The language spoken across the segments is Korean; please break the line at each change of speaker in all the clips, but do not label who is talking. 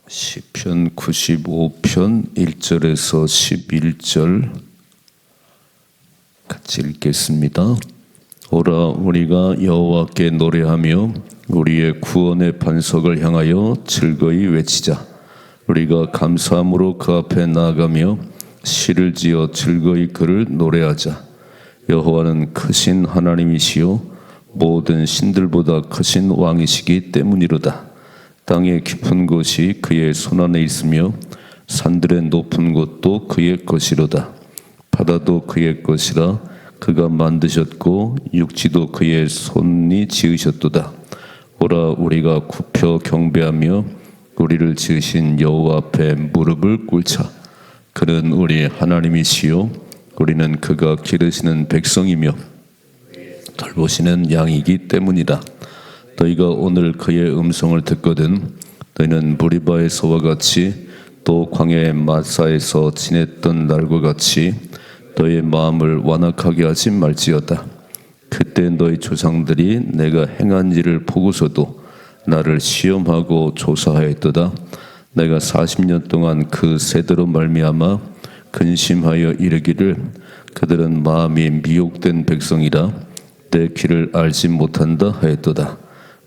시편 95편 1절에서 11절 같이 읽겠습니다. 오라 우리가 여호와께 노래하며 우리의 구원의 반석을 향하여 즐거이 외치자. 우리가 감사함으로 그 앞에 나아가며 시를 지어 즐거이 그를 노래하자. 여호와는 크신 하나님이시요 모든 신들보다 크신 왕이시기 때문이로다. 땅의 깊은 곳이 그의 손안에 있으며 산들의 높은 곳도 그의 것이로다. 바다도 그의 것이라 그가 만드셨고 육지도 그의 손이 지으셨도다. 오라 우리가 굽혀 경배하며 우리를 지으신 여호와 앞에 무릎을 꿇자. 그는 우리 하나님이시요 우리는 그가 기르시는 백성이며 돌보시는 양이기 때문이다. 너희가 오늘 그의 음성을 듣거든 너희는 무리바에서와 같이 또 광야의 마사에서 지냈던 날과 같이 너희의 마음을 완악하게 하지 말지어다. 그때 너희 조상들이 내가 행한 일을 보고서도 나를 시험하고 조사하였도다. 내가 40년 동안 그 세대로 말미암아 근심하여 이르기를 그들은 마음이 미혹된 백성이라 내 길을 알지 못한다 하였도다.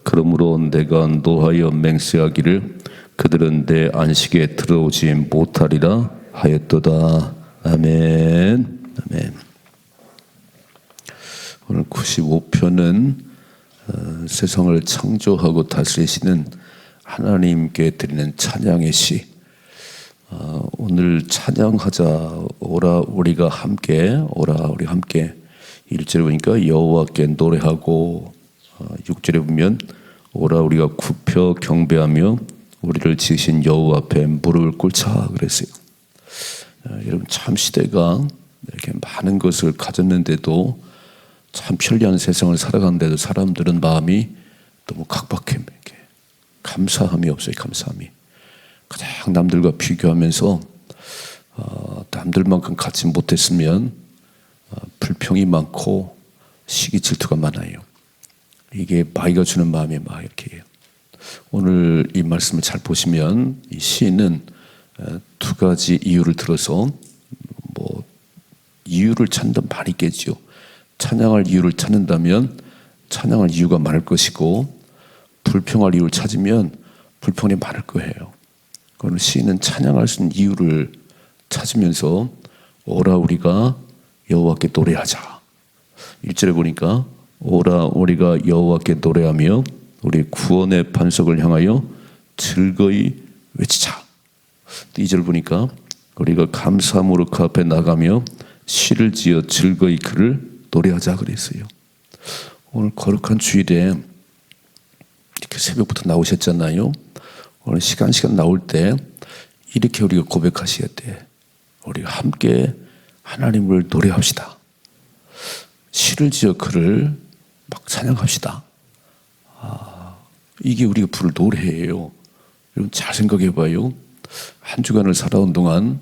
그러므로 내가 노하여 맹세하기를 그들은 내 안식에 들어오지 못하리라 하였도다. 아멘. 아멘. 오늘 95편은 세상을 창조하고 다스리시는 하나님께 드리는 찬양의 시. 오늘 찬양하자. 오라 우리가 함께 1절에 보니까 여호와께 노래하고 6절에 보면 오라 우리가 굽혀 경배하며 우리를 지으신 여호와 앞에 무릎을 꿇자 그랬어요. 여러분 참 시대가 이렇게 많은 것을 가졌는데도 참 편리한 세상을 살아가는데도 사람들은 마음이 너무 각박해. 이렇게 감사함이 없어요. 감사함이 가장 남들과 비교하면서 남들만큼 갖지 못했으면 불평이 많고 시기 질투가 많아요. 이게 마귀가 주는 마음이 막 이렇게 해요. 오늘 이 말씀을 잘 보시면 이 시인은 두 가지 이유를 들어서 이유를 찾는다면 많이 있겠죠. 찬양할 이유를 찾는다면 찬양할 이유가 많을 것이고 불평할 이유를 찾으면 불평이 많을 거예요. 그러나 시인은 찬양할 수 있는 이유를 찾으면서 오라 우리가 여호와께 노래하자. 1절에 보니까 오라 우리가 여호와께 노래하며 우리 구원의 반석을 향하여 즐거이 외치자. 2절 보니까 우리가 감사함으로 그 앞에 나가며 시를 지어 즐거이 그를 노래하자 그랬어요. 오늘 거룩한 주일에 이렇게 새벽부터 나오셨잖아요. 오늘 시간 나올 때 이렇게 우리가 고백하셔야 돼. 우리가 함께 하나님을 노래합시다. 시를 지어 그를 막 찬양합시다. 이게 우리가 부를 노래예요. 여러분 잘 생각해봐요. 한 주간을 살아온 동안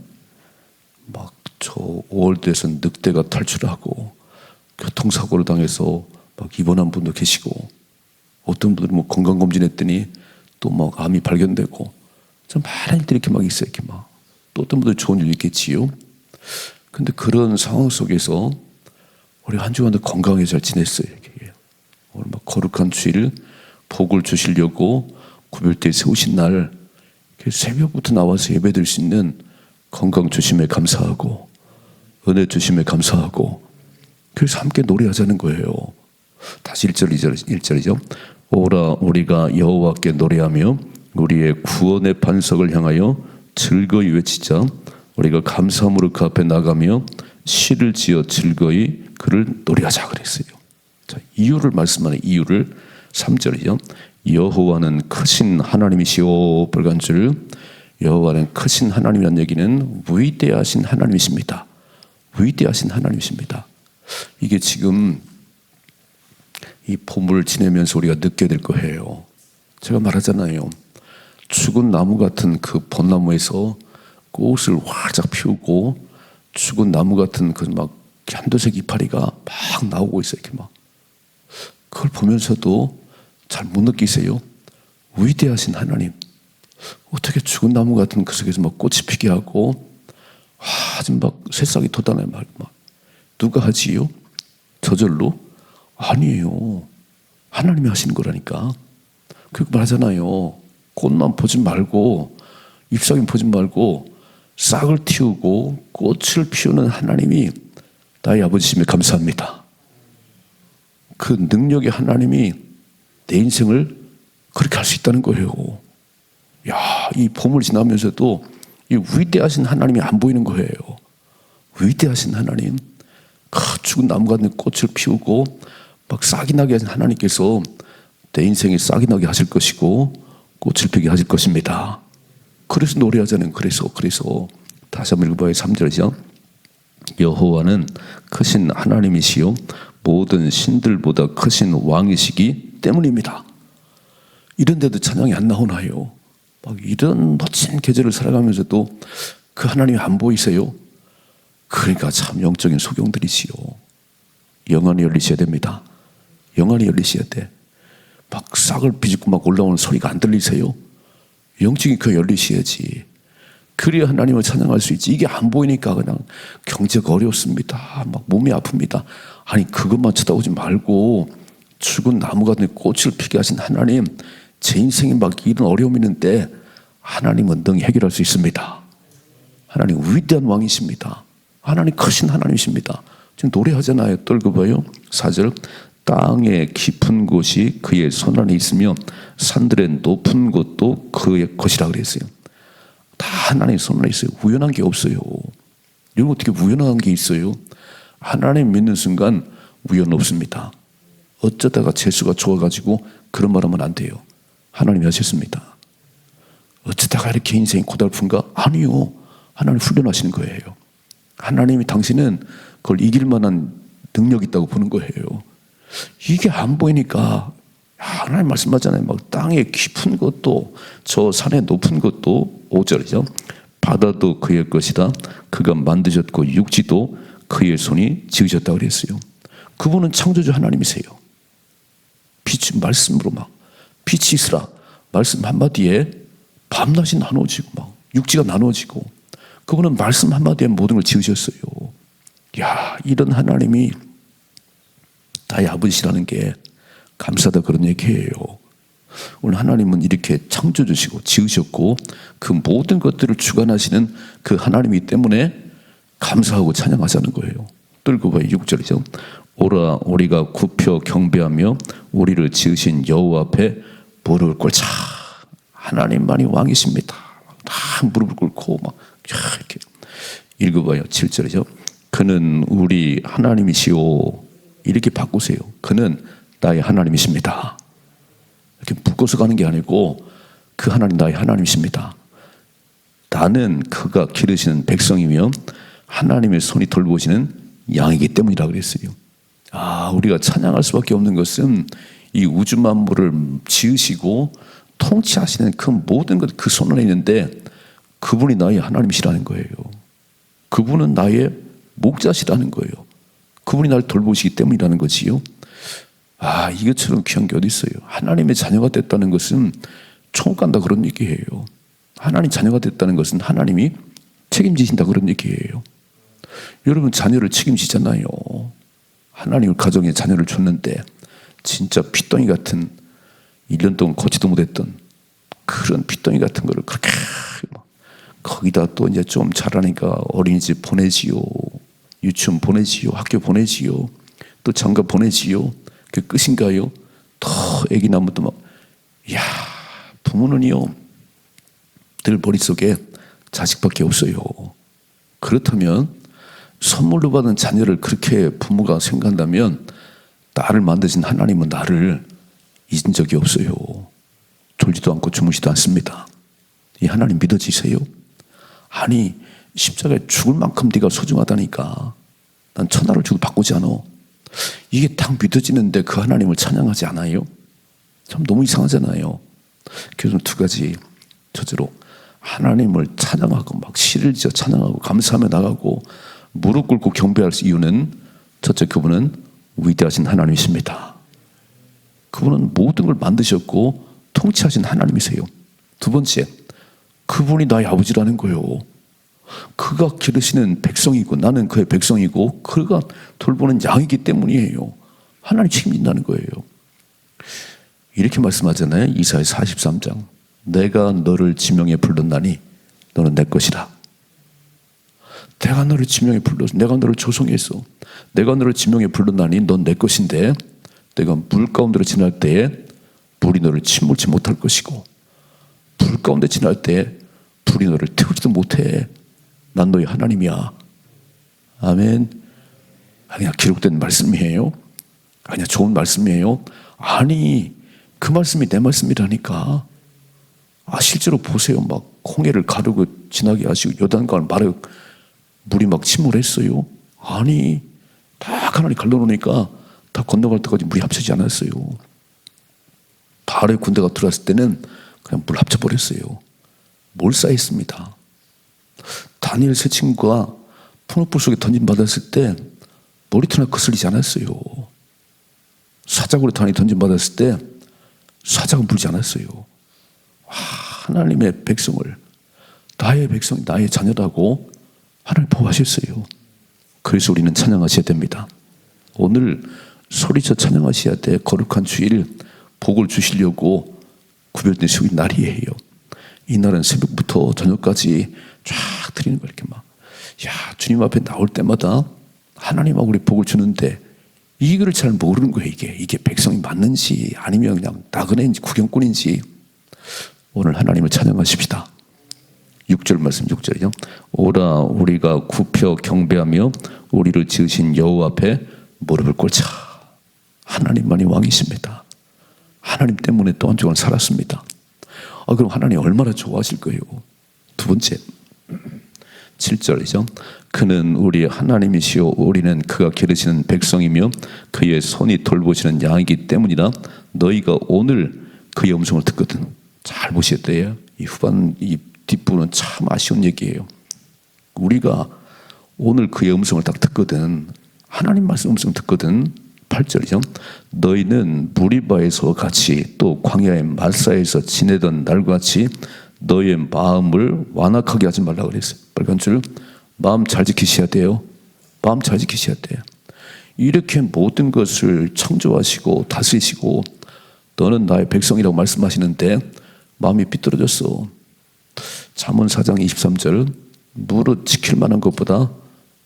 막 저 5월대에서 늑대가 탈출하고 교통사고를 당해서 막 입원한 분도 계시고 어떤 분들은 뭐 건강검진했더니 또 막 암이 발견되고 참 많은 일들이 이렇게 막 있어요. 이렇게 막 또 어떤 분들 좋은 일도 있겠지요. 근데 그런 상황 속에서 우리 한 주간도 건강하게 잘 지냈어요. 이렇게. 오늘 막 거룩한 주일 복을 주시려고 구별대에 세우신 날 새벽부터 나와서 예배드릴 수 있는 건강 주심에 감사하고 은혜 주심에 감사하고 그래서 함께 노래하자는 거예요. 다시 1절이죠. 오라 우리가 여호와께 노래하며 우리의 구원의 반석을 향하여 즐거이 외치자. 우리가 감사함으로 그 앞에 나가며 시를 지어 즐거이 그를 노래하자 그랬어요. 자, 이유를 말씀하는 이유를 3절이죠. 여호와는 크신 하나님이시오. 빨간 줄. 여호와는 크신 하나님이라는 얘기는 위대하신 하나님이십니다. 위대하신 하나님이십니다. 이게 지금 이 봄을 지내면서 우리가 느껴야 될 거예요. 제가 말하잖아요. 죽은 나무 같은 그 벚나무에서 꽃을 활짝 피우고 죽은 나무 같은 그 막 현도색 이파리가 막 나오고 있어요. 이렇게 막 그걸 보면서도 잘 못 느끼세요? 위대하신 하나님, 어떻게 어떻게 죽은 나무 같은 그 속에서 막 꽃이 피게 하고 아주 막 새싹이 돋아나요. 막 누가 하지요? 저절로? 아니에요. 하나님이 하시는 거라니까. 그리고 말하잖아요. 꽃만 보지 말고 잎사귀 보지 말고 싹을 틔우고 꽃을 피우는 하나님이 나의 아버지심에 감사합니다. 그 능력의 하나님이 내 인생을 그렇게 할 수 있다는 거예요. 야, 이 봄을 지나면서도 이 위대하신 하나님이 안 보이는 거예요. 위대하신 하나님, 죽은 나무 같은 꽃을 피우고 막 싹이 나게 하신 하나님께서 내 인생에 싹이 나게 하실 것이고 꽃을 피게 하실 것입니다. 그래서 노래하자는 그래서 다시 한번 읽어봐요. 3절이죠. 여호와는 크신 하나님이시요 모든 신들보다 크신 왕이시기 때문입니다. 이런데도 찬양이 안 나오나요? 막 이런 멋진 계절을 살아가면서도 그 하나님이 안 보이세요? 그러니까 참 영적인 소경들이시요. 영안이 열리셔야 됩니다. 영안이 열리셔야 돼. 막 싹을 비집고 막 올라오는 소리가 안 들리세요? 영적인 귀가 열리셔야지. 그래야 하나님을 찬양할 수 있지. 이게 안 보이니까 그냥 경제가 어렵습니다. 막 몸이 아픕니다. 아니 그것만 쳐다보지 말고 죽은 나무 같은 꽃을 피게 하신 하나님, 제 인생에 막 이런 어려움이 있는데 하나님은 능히 해결할 수 있습니다. 하나님 위대한 왕이십니다. 하나님 크신 하나님이십니다. 지금 노래하잖아요. 또 읽어봐요. 4절. 땅의 깊은 곳이 그의 손 안에 있으며 산들의 높은 곳도 그의 것이라 그랬어요. 다 하나님 손 안에 있어요. 우연한 게 없어요. 여러분 어떻게 우연한 게 있어요? 하나님 믿는 순간 우연 없습니다. 어쩌다가 재수가 좋아가지고 그런 말 하면 안 돼요. 하나님이 하셨습니다. 어쩌다가 이렇게 인생이 고달픈가? 아니요. 하나님 훈련하시는 거예요. 하나님이 당신은 그걸 이길 만한 능력이 있다고 보는 거예요. 이게 안 보이니까 하나님 말씀하잖아요. 막 땅의 깊은 것도 저 산의 높은 것도 5절이죠. 바다도 그의 것이다. 그가 만드셨고 육지도 그의 손이 지으셨다고 그랬어요. 그분은 창조주 하나님이세요. 빛이 말씀으로 막 빛이 있으라 말씀 한마디에 밤낮이 나누어지고 막 육지가 나누어지고 그분은 말씀 한마디에 모든 걸 지으셨어요. 야, 이런 하나님이 나의 아버지라는 게 감사하다 그런 얘기예요. 오늘 하나님은 이렇게 창조주시고 지으셨고 그 모든 것들을 주관하시는 그 하나님이기 때문에 감사하고 찬양하자는 거예요. 또 읽어봐요. 6절이죠. 오라 우리가 굽혀 경배하며 우리를 지으신 여호와 앞에 무릎을 꿇자. 하나님만이 왕이십니다. 다 무릎을 꿇고 막 이렇게 읽어봐요. 7절이죠. 그는 우리 하나님이시오. 이렇게 바꾸세요. 그는 나의 하나님이십니다. 이렇게 묶어서 가는 게 아니고 그 하나님 나의 하나님이십니다. 나는 그가 기르시는 백성이며 하나님의 손이 돌보시는 양이기 때문이라 그랬어요. 아, 우리가 찬양할 수밖에 없는 것은 이 우주 만물을 지으시고 통치하시는 그 모든 것 그 손 안에 있는데 그분이 나의 하나님이시라는 거예요. 그분은 나의 목자시라는 거예요. 그분이 나를 돌보시기 때문이라는 거지요. 아, 이것처럼 귀한 게 어디 있어요. 하나님의 자녀가 됐다는 것은 천국 간다 그런 얘기예요. 하나님 자녀가 됐다는 것은 하나님이 책임지신다 그런 얘기예요. 여러분 자녀를 책임지잖아요. 하나님 가정에 자녀를 줬는데 진짜 핏덩이 같은 1년 동안 걷지도 못했던 그런 핏덩이 같은 거를 그렇게 거기다 또 이제 좀 자라니까 어린이집 보내지요. 유치원 보내지요. 학교 보내지요. 또 장가 보내지요. 그게 끝인가요? 더 애기 나무도 막, 이야, 부모는요, 늘 머릿속에 자식밖에 없어요. 그렇다면 선물로 받은 자녀를 그렇게 부모가 생각한다면 나를 만드신 하나님은 나를 잊은 적이 없어요. 졸지도 않고 주무시도 않습니다. 이 하나님 믿어지세요? 아니 십자가에 죽을 만큼 네가 소중하다니까. 난 천하를 주고 바꾸지 않아. 이게 딱 믿어지는데 그 하나님을 찬양하지 않아요? 참 너무 이상하잖아요. 그래서 두 가지 저절로 하나님을 찬양하고 막 시를 지어 찬양하고 감사하며 나가고 무릎 꿇고 경배할 이유는 첫째 그분은 위대하신 하나님이십니다. 그분은 모든 걸 만드셨고 통치하신 하나님이세요. 두 번째 그분이 나의 아버지라는 거예요. 그가 기르시는 백성이고 나는 그의 백성이고 그가 돌보는 양이기 때문이에요. 하나님 책임진다는 거예요. 이렇게 말씀하잖아요. 이사야 43장. 내가 너를 지명해 불렀나니 너는 내 것이라. 내가 너를 지명해 불렀어. 내가 너를 조성했어. 내가 너를 지명해 불렀나니 넌 내 것인데 내가 물 가운데로 지날 때에 물이 너를 침몰치 못할 것이고 불 가운데 지날 때에 불이 너를 태우지도 못해. 난 너의 하나님이야. 아멘. 그냥 기록된 말씀이에요. 그냥 좋은 말씀이에요. 아니 그 말씀이 내 말씀이라니까. 실제로 보세요. 막 홍해를 가르고 지나게 하시고 요단강을 마르 물이 막 침몰했어요. 아니 딱 하나님 갈라놓으니까 다 건너갈 때까지 물이 합쳐지지 않았어요. 바알의 군대가 들어왔을 때는 그냥 물 합쳐버렸어요. 몰사했습니다. 다니엘 세 친구가 푸른불 속에 던짐받았을 때 머리털 하나 거슬리지 않았어요. 사자굴에 다니 던짐받았을 때 사자가 물지 않았어요. 하나님의 백성을 나의 백성, 나의 자녀라고 하나님 보호하셨어요. 그래서 우리는 찬양하셔야 됩니다. 오늘 소리쳐 찬양하셔야 돼. 거룩한 주일 복을 주시려고 구별된 수요일 날이에요. 이 날은 새벽부터 저녁까지 쫙 드리는 거 이렇게 막. 주님 앞에 나올 때마다 하나님하고 우리 복을 주는데 이거를 잘 모르는 거예요. 이게 백성이 맞는지 아니면 그냥 나그네인지 구경꾼인지. 오늘 하나님을 찬양하십시다. 6절 말씀 6절이죠. 오라 우리가 굽혀 경배하며 우리를 지으신 여호와 앞에 무릎을 꿇자. 하나님만이 왕이십니다. 하나님 때문에 또 한 주간 살았습니다. 그럼 하나님 얼마나 좋아하실 거예요. 두 번째 7절이죠. 그는 우리 하나님이시요 우리는 그가 기르시는 백성이며 그의 손이 돌보시는 양이기 때문이라. 너희가 오늘 그의 음성을 듣거든. 잘 보셔야 돼요. 이 후반 이 뒷부분은 참 아쉬운 얘기예요. 우리가 오늘 그의 음성을 딱 듣거든. 하나님 말씀 음성 듣거든. 8절이죠. 너희는 무리바에서 같이 또 광야의 마사에서 지내던 날과 같이 너의 마음을 완악하게 하지 말라 그랬어요. 빨간 줄 마음 잘 지키셔야 돼요. 마음 잘 지키셔야 돼요. 이렇게 모든 것을 창조하시고 다스리시고 너는 나의 백성이라고 말씀하시는데 마음이 삐뚤어졌어. 잠언 4장 23절 무릇 지킬 만한 것보다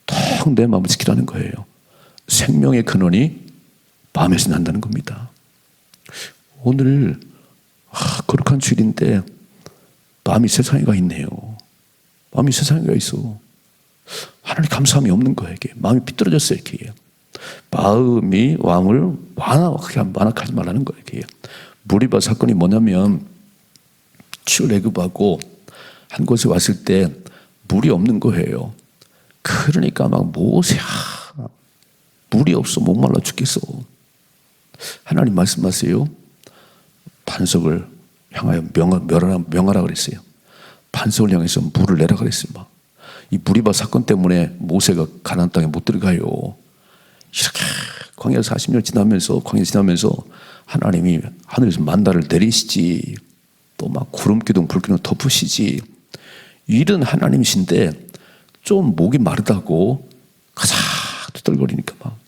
더 내 마음을 지키라는 거예요. 생명의 근원이 마음에서 난다는 겁니다. 오늘 거룩한 주일인데 마음이 세상에 가 있네요. 마음이 세상에 가 있어. 하나님 감사함이 없는 거예요. 이게 마음이 삐뚤어졌어요. 이렇게 마음이 왕을 완악하지 말라는 거예요. 이게 무리바 사건이 뭐냐면 출애굽하고 한 곳에 왔을 때 물이 없는 거예요. 그러니까 막 모세야 물이 없어 목말라 죽겠어. 하나님 말씀하세요. 반석을 향하여 명하라 그랬어요. 반석을 향해서 물을 내라 그랬어요. 막. 이 무리바 사건 때문에 모세가 가나안 땅에 못 들어가요. 이렇게 광야 40년 지나면서 하나님이 하늘에서 만나를 내리시지. 또 막 구름 기둥 불 기둥 덮으시지. 이런 하나님이신데 좀 목이 마르다고 가작 두들거리니까 막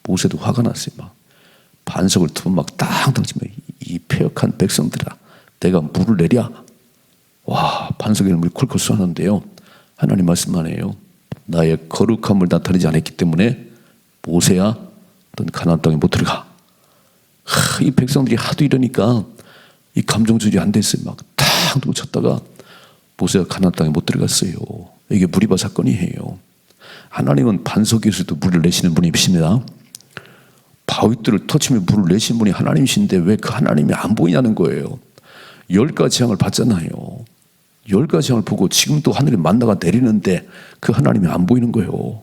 모세도 화가 났어요. 막 반석을 두번 막 땅땅 치면 이 패역한 백성들아 내가 물을 내랴. 와 반석에 물이 콜콜 쏘았는데요. 하나님 말씀하네요. 나의 거룩함을 나타내지 않았기 때문에 모세야 넌 가나안 땅에 못 들어가. 이 백성들이 하도 이러니까 이 감정 조절이 안 됐어요. 막 탁 두고 쳤다가 모세가 가나안 땅에 못 들어갔어요. 이게 무리바 사건이에요. 하나님은 반석에서도 물을 내시는 분이십니다. 바위들을 터치며 물을 내시는 분이 하나님이신데 왜 그 하나님이 안 보이냐는 거예요. 10가지 재앙을 봤잖아요. 10가지 재앙을 보고 지금도 하늘에 만나가 내리는데 그 하나님이 안 보이는 거예요.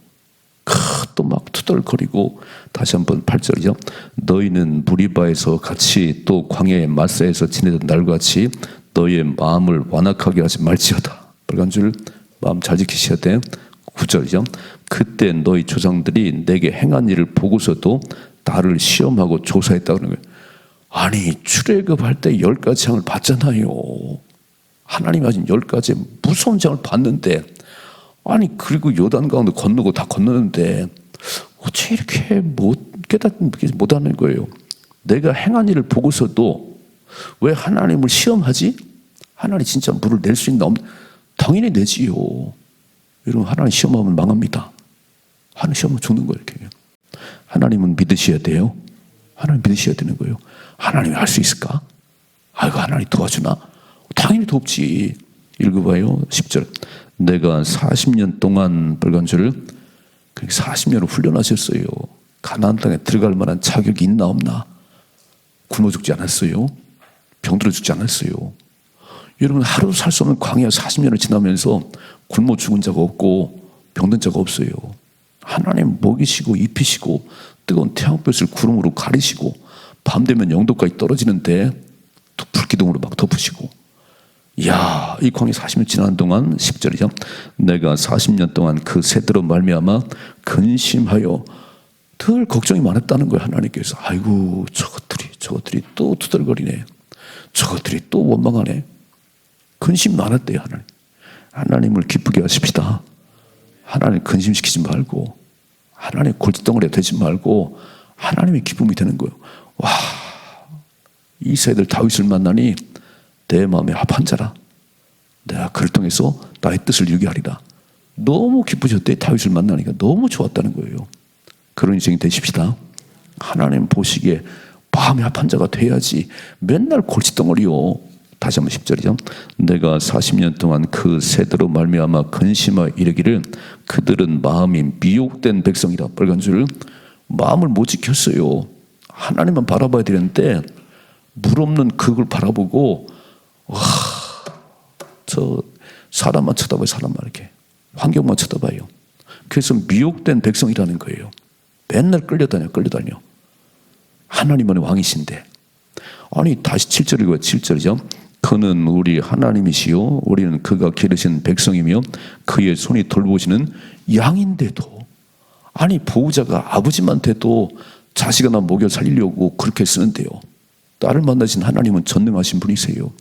또 막 투덜거리고 다시 한번 8절이죠. 너희는 무리바에서 같이 또 광야의 마사에서 지내던 날과 같이 너희의 마음을 완악하게 하지 말지어다. 빨간 줄 마음 잘 지키셔야 돼. 9절이죠. 그때 너희 조상들이 내게 행한 일을 보고서도 나를 시험하고 조사했다고 하는 거예요. 아니 출애굽할 때 10가지 재앙을 봤잖아요. 하나님이 하신 10가지 무서운 장을 봤는데, 아니 그리고 요단강도 건너고 다 건너는데 어째 이렇게 깨닫지 못하는 거예요. 내가 행한 일을 보고서도 왜 하나님을 시험하지? 하나님 진짜 물을 낼 수 있나? 당연히 내지요. 여러분, 하나님 시험하면 망합니다. 하나님 시험하면 죽는 거예요. 이렇게. 하나님은 믿으셔야 돼요. 하나님 믿으셔야 되는 거예요. 하나님이 할 수 있을까? 아이고, 하나님 도와주나? 당연히 돕지. 읽어봐요. 10절. 내가 40년 동안 빨간 줄을 40년을 훈련하셨어요. 가나안 땅에 들어갈 만한 자격이 있나 없나? 굶어 죽지 않았어요. 병들어 죽지 않았어요. 여러분, 하루도 살 수 없는 광야 40년을 지나면서 굶어 죽은 자가 없고 병든 자가 없어요. 하나님 먹이시고 입히시고 뜨거운 태양볕을 구름으로 가리시고 밤 되면 영도까지 떨어지는데 또 불기둥으로 막 덮으시고, 이야, 이 광야 40년 지나는 동안 10절이죠. 내가 40년 동안 그 새들로 말미암아 근심하여 늘 걱정이 많았다는 거예요. 하나님께서. 아이고, 저것들이 또 투덜거리네. 저것들이 또 원망하네. 근심 많았대요. 하나님을 기쁘게 하십시다. 하나님 근심시키지 말고, 하나님 골칫덩어리가 되지 말고 하나님의 기쁨이 되는 거예요. 와, 이 새들 다윗을 만나니 내 마음에 합한 자라. 내가 그를 통해서 나의 뜻을 이루게 하리라. 너무 기쁘셨대. 다윗을 만나니까 너무 좋았다는 거예요. 그런 인생이 되십시다. 하나님 보시기에 마음에 합한 자가 돼야지 맨날 골칫덩어리요. 다시 한번 10절이죠. 내가 40년 동안 그 새들로 말미암아 근심하여 이르기를 그들은 마음이 미혹된 백성이라. 빨간 줄. 마음을 못 지켰어요. 하나님만 바라봐야 되는데 물 없는 그걸 바라보고, 와, 저 사람만 쳐다봐요. 사람만 이렇게 환경만 쳐다봐요. 그래서 미혹된 백성이라는 거예요. 맨날 끌려다녀. 하나님만의 왕이신데. 아니 다시 7절이고 7절이죠. 그는 우리 하나님이시요 우리는 그가 기르신 백성이며 그의 손이 돌보시는 양인데도, 아니 보호자가 아버지만 돼도 자식 하나 먹여 살리려고 그렇게 쓰는데요. 딸을 만나신 하나님은 전능하신 분이세요.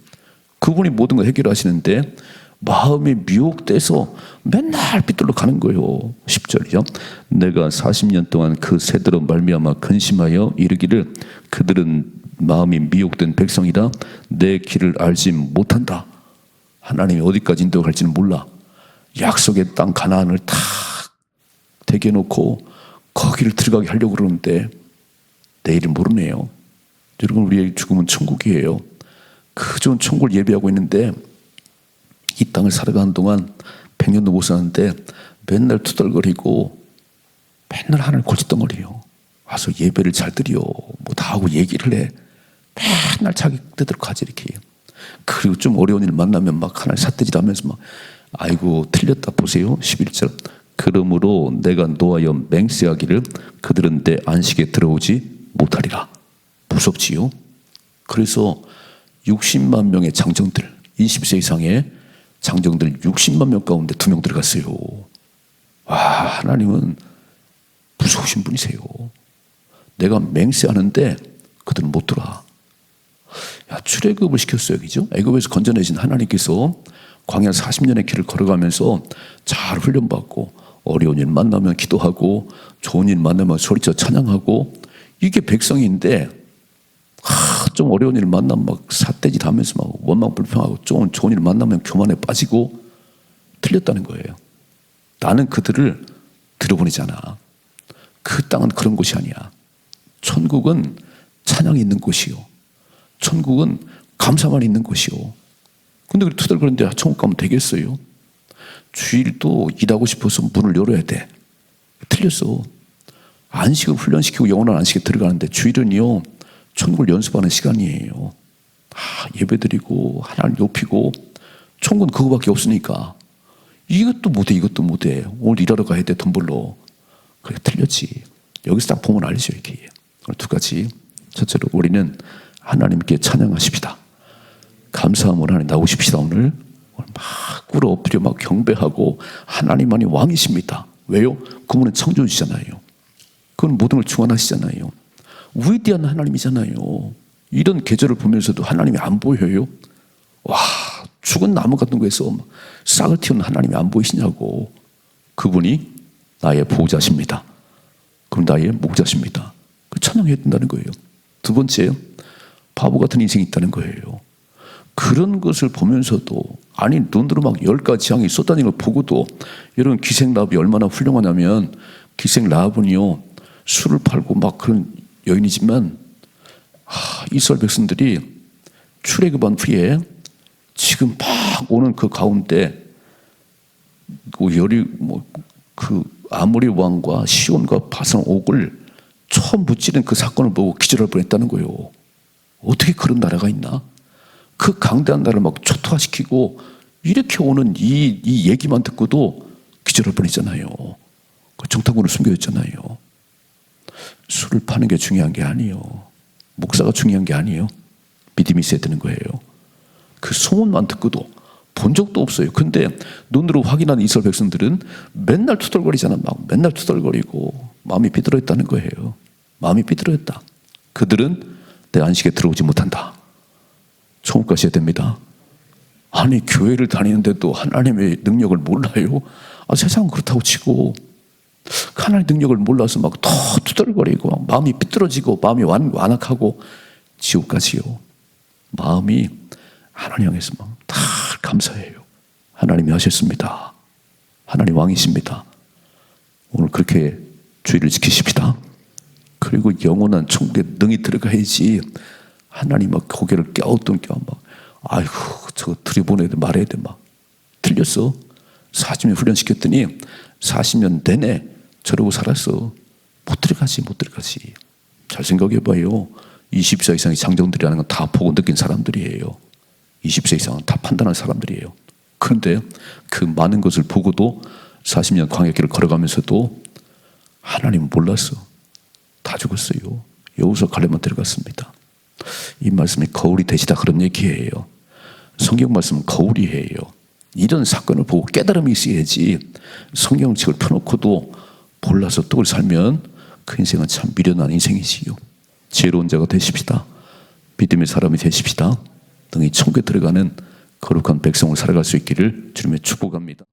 그분이 모든 걸 해결하시는데 마음이 미혹돼서 맨날 삐뚤러 가는 거예요. 10절이죠. 내가 40년 동안 그 새들로 말미암아 근심하여 이르기를 그들은 마음이 미혹된 백성이라 내 길을 알지 못한다. 하나님이 어디까지 인도갈지는 몰라. 약속의 땅 가나안을 다 대겨놓고 거기를 들어가게 하려고 그러는데 내일을 모르네요. 여러분, 우리의 죽음은 천국이에요. 그 좋은 천국을 예비하고 있는데 이 땅을 살아가는 동안 100년도 못 사는데 맨날 투덜거리고 맨날 하나님 골칫덩어리요. 와서 예배를 잘 드려. 뭐 다 하고 얘기를 해. 맨날 자기 뜻대로 가지 이렇게. 그리고 좀 어려운 일 만나면 막 하나님 삿대질 하면서 막 아이고 틀렸다 보세요. 11절. 그러므로 내가 노하여 맹세하기를 그들은 내 안식에 들어오지 못하리라. 무섭지요. 그래서 60만 명의 장정들, 20세 이상의 장정들 60만 명 가운데 2명 들어갔어요. 와, 하나님은 무서우신 분이세요. 내가 맹세하는데 그들은 못 들어와. 야, 출애굽을 시켰어요. 그죠? 애굽에서 건져내신 하나님께서 광야 40년의 길을 걸어가면서 잘 훈련받고 어려운 일 만나면 기도하고 좋은 일 만나면 소리쳐 찬양하고, 이게 백성인데 좀 어려운 일 만나면 막 삿대질 하면서 막 원망 불평하고 좀 좋은 일 만나면 교만에 빠지고 틀렸다는 거예요. 나는 그들을 들어보내잖아. 그 땅은 그런 곳이 아니야. 천국은 찬양이 있는 곳이요. 천국은 감사만 있는 곳이요. 근데 그렇게 투덜거리는데 천국 가면 되겠어요? 주일도 일하고 싶어서 문을 열어야 돼. 틀렸어. 안식을 훈련시키고 영원한 안식에 들어가는데 주일은요, 천국을 연습하는 시간이에요. 예배드리고 하나님 높이고, 천국은 그거밖에 없으니까 이것도 못해. 오늘 일하러 가야 돼. 돈 벌러. 그래, 틀렸지. 여기서 딱 보면 알죠. 이렇게. 오늘 2가지. 첫째로 우리는 하나님께 찬양하십시다. 감사함으로 하나님 나오십시다. 오늘 막 꿇어 엎드려 막 경배하고 하나님만이 왕이십니다. 왜요? 그분은 창조주시잖아요. 그건 모든 걸 주관하시잖아요. 위대한 하나님이잖아요. 이런 계절을 보면서도 하나님이 안 보여요? 와, 죽은 나무 같은 거에서 싹을 틔우는 하나님이 안 보이시냐고. 그분이 나의 보호자십니다. 그럼 나의 목자십니다. 그 찬양해야 된다는 거예요. 두 번째, 바보 같은 인생이 있다는 거예요. 그런 것을 보면서도, 아니 눈으로 막 10가지 향이 쏟아지는 걸 보고도, 여러분 기생 라합이 얼마나 훌륭하냐면, 기생 라합은요 술을 팔고 막 그런 여인이지만, 이스라엘 백성들이 출애굽한 후에 지금 막 오는 그 가운데 그 아모리 왕과 시온과 바산 옥을 처음 무찌른 그 사건을 보고 기절할 뻔했다는 거예요. 어떻게 그런 나라가 있나? 그 강대한 나라를 막 초토화시키고 이렇게 오는 이 얘기만 듣고도 기절할 뻔했잖아요. 그 정탐꾼을 숨겨졌잖아요. 술을 파는 게 중요한 게 아니에요. 목사가 중요한 게 아니에요. 믿음이 있어야 되는 거예요. 그 소문만 듣고도 본 적도 없어요. 근데 눈으로 확인한 이스라엘 백성들은 맨날 투덜거리잖아. 막 맨날 투덜거리고 마음이 삐뚤어졌다는 거예요. 마음이 삐뚤어졌다. 그들은 내 안식에 들어오지 못한다. 천국 가셔야 됩니다. 아니 교회를 다니는데도 하나님의 능력을 몰라요? 세상은 그렇다고 치고 하나님의 능력을 몰라서 막 더 투덜거리고 막 마음이 삐뚤어지고 마음이 완악하고 지옥 가지요. 마음이 하나님 향해서 막 다 감사해요. 하나님이 하셨습니다. 하나님 왕이십니다. 오늘 그렇게 주의를 지키십시다. 그리고 영원한 천국에 능히 들어가야지. 하나님 막 고개를 갸우뚱 막 아이고 저거 들여보내야 돼 말해야 돼 막 틀렸어. 40년 훈련시켰더니 40년 내내 저러고 살았어. 못 들어가지. 잘 생각해봐요. 20세 이상의 장정들이라는 건 다 보고 느낀 사람들이에요. 20세 이상은 다 판단한 사람들이에요. 그런데 그 많은 것을 보고도 40년 광야길을 걸어가면서도 하나님은 몰랐어. 다 죽었어요. 여호수아 갈렙만 들어갔습니다. 이 말씀이 거울이 되시다 그런 얘기예요. 성경 말씀은 거울이에요. 이런 사건을 보고 깨달음이 있어야지. 성경책을 펴놓고도 몰라서 떡을 살면 그 인생은 참 미련한 인생이지요. 지혜로운 자가 되십시다. 믿음의 사람이 되십시다. 등이 천국에 들어가는 거룩한 백성을 살아갈 수 있기를 주님의 축복합니다.